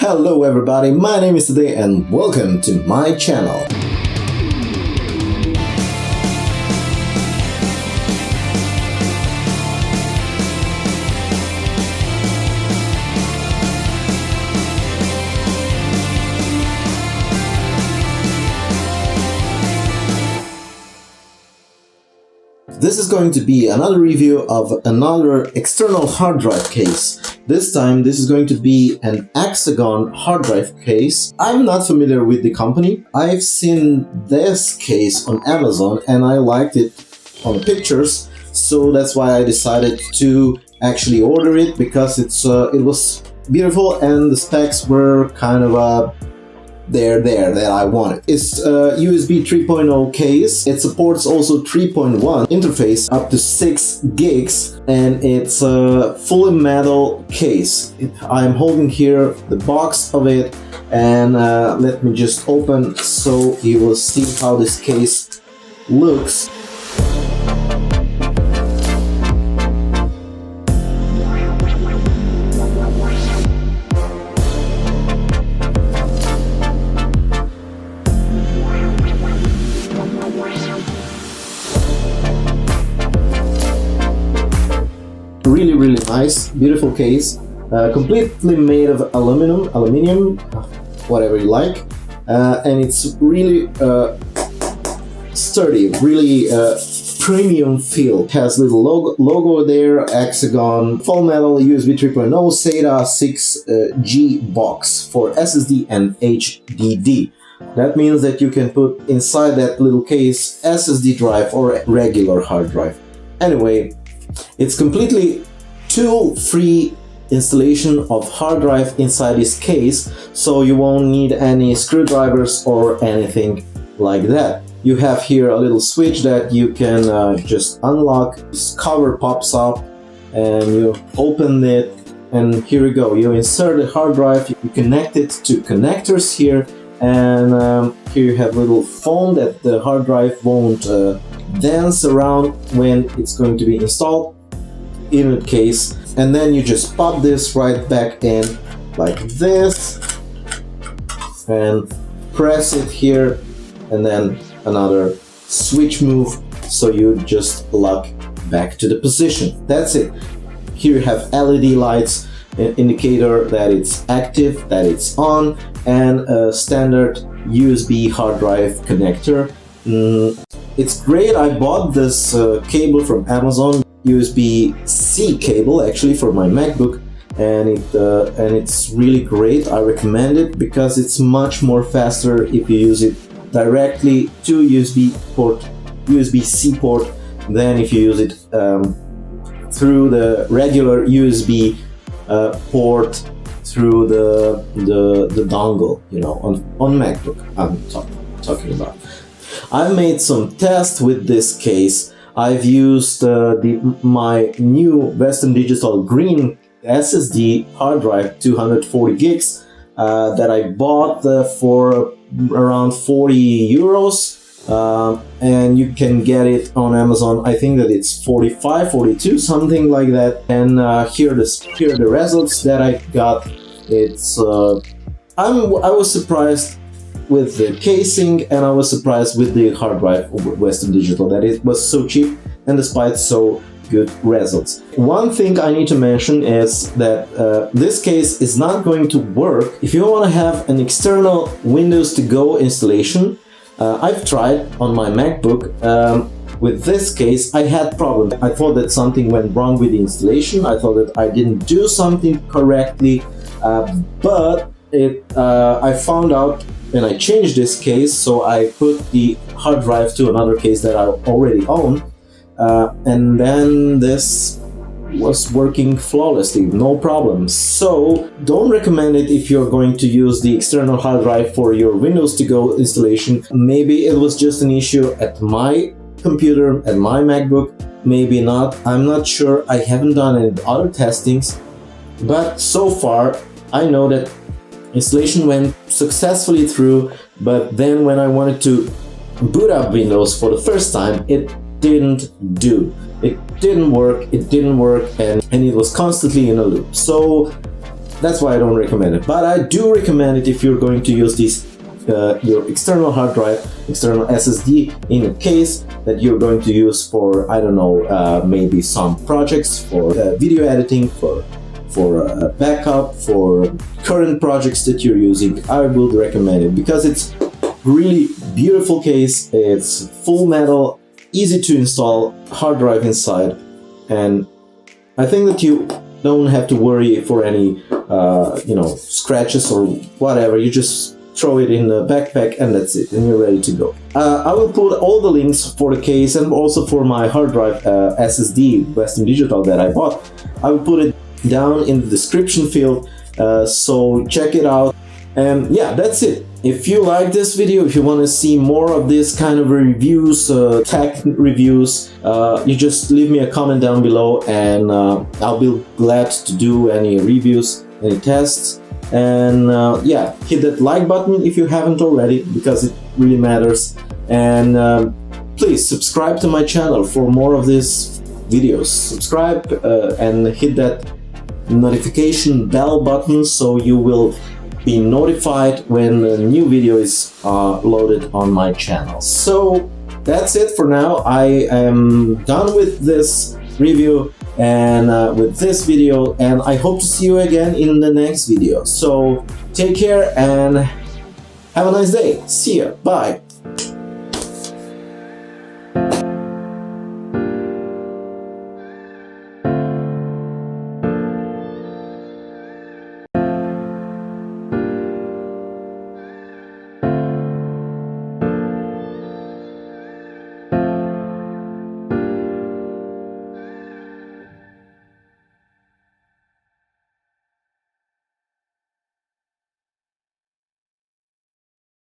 Hello everybody, my name is Today and welcome to my channel. This is going to be another review of another external hard drive case. This time this is going to be an Axagon hard drive case. I'm not familiar with the company. I've seen this case on Amazon and I liked it on pictures, so that's why I decided to actually order it, because it was beautiful and the specs were kind of there that I wanted. It's a USB 3.0 case. It supports also 3.1 interface up to 6 gigs, and it's a fully metal case. I'm holding here the box of it, and let me just open so you will see how this case looks. Really nice, beautiful case, completely made of aluminium, whatever you like, and it's really sturdy, really premium feel. It has little logo there, Axagon, full metal, USB 3.0, SATA 6G box for SSD and HDD. That means that you can put inside that little case SSD drive or a regular hard drive. Anyway, it's completely tool-free installation of hard drive inside this case, so you won't need any screwdrivers or anything like that. You have here a little switch that you can just unlock. This cover pops up and you open it, and here you go. You insert the hard drive, you connect it to connectors here, and here you have a little foam that the hard drive won't dance around when it's going to be installed in the case. And then you just pop this right back in like this and press it here, and then another switch move, so you just lock back to the position. That's it. Here you have LED lights, an indicator that it's active, that it's on, and a standard USB hard drive connector. It's great. I bought this cable from Amazon, USB-C cable actually, for my MacBook, and it's really great. I recommend it because it's much more faster if you use it directly to USB-C port than if you use it through the regular USB port through the dongle, you know, on MacBook I'm talking about. I've made some tests with this case. I've used my new Western Digital green SSD hard drive, 240 gigs, that I bought for around 40 euros, and you can get it on Amazon. I think that it's 45, 42, something like that. And here are the results that I got. It's I was surprised with the casing, and I was surprised with the hard drive of Western Digital, that it was so cheap and despite so good results. One thing I need to mention is that this case is not going to work if you want to have an external Windows to go installation. I've tried on my MacBook. With this case I had problems. I thought that something went wrong with the installation. I thought that I didn't do something correctly, but I found out when I changed this case. So I put the hard drive to another case that I already own, and then this was working flawlessly, no problem. So don't recommend it if you're going to use the external hard drive for your Windows to go installation. Maybe it was just an issue at my computer, at my MacBook, maybe not, I'm not sure. I haven't done any other testings, but so far I know that installation went successfully through. But then when I wanted to boot up Windows for the first time, it didn't do. It didn't work, and it was constantly in a loop. So that's why I don't recommend it. But I do recommend it if you're going to use this your external hard drive, external SSD in a case that you're going to use for, I don't know, maybe some projects, for video editing, for backup, for current projects that you're using. I would recommend it because it's really beautiful case. It's full metal, easy to install, hard drive inside, and I think that you don't have to worry for any scratches or whatever. You just throw it in the backpack and that's it, and you're ready to go. I will put all the links for the case and also for my hard drive SSD Western Digital that I bought. I will put it down in the description field, so check it out. And yeah, that's it. If you like this video, if you want to see more of this kind of reviews, tech reviews, you just leave me a comment down below, and I'll be glad to do any reviews, any tests. And yeah, hit that like button if you haven't already, because it really matters. And please subscribe to my channel for more of these videos. Subscribe and hit that notification bell button so you will be notified when a new video is loaded on my channel. So that's it for now. I am done with this review and with this video, and I hope to see you again in the next video. So take care and have a nice day. See ya. Bye.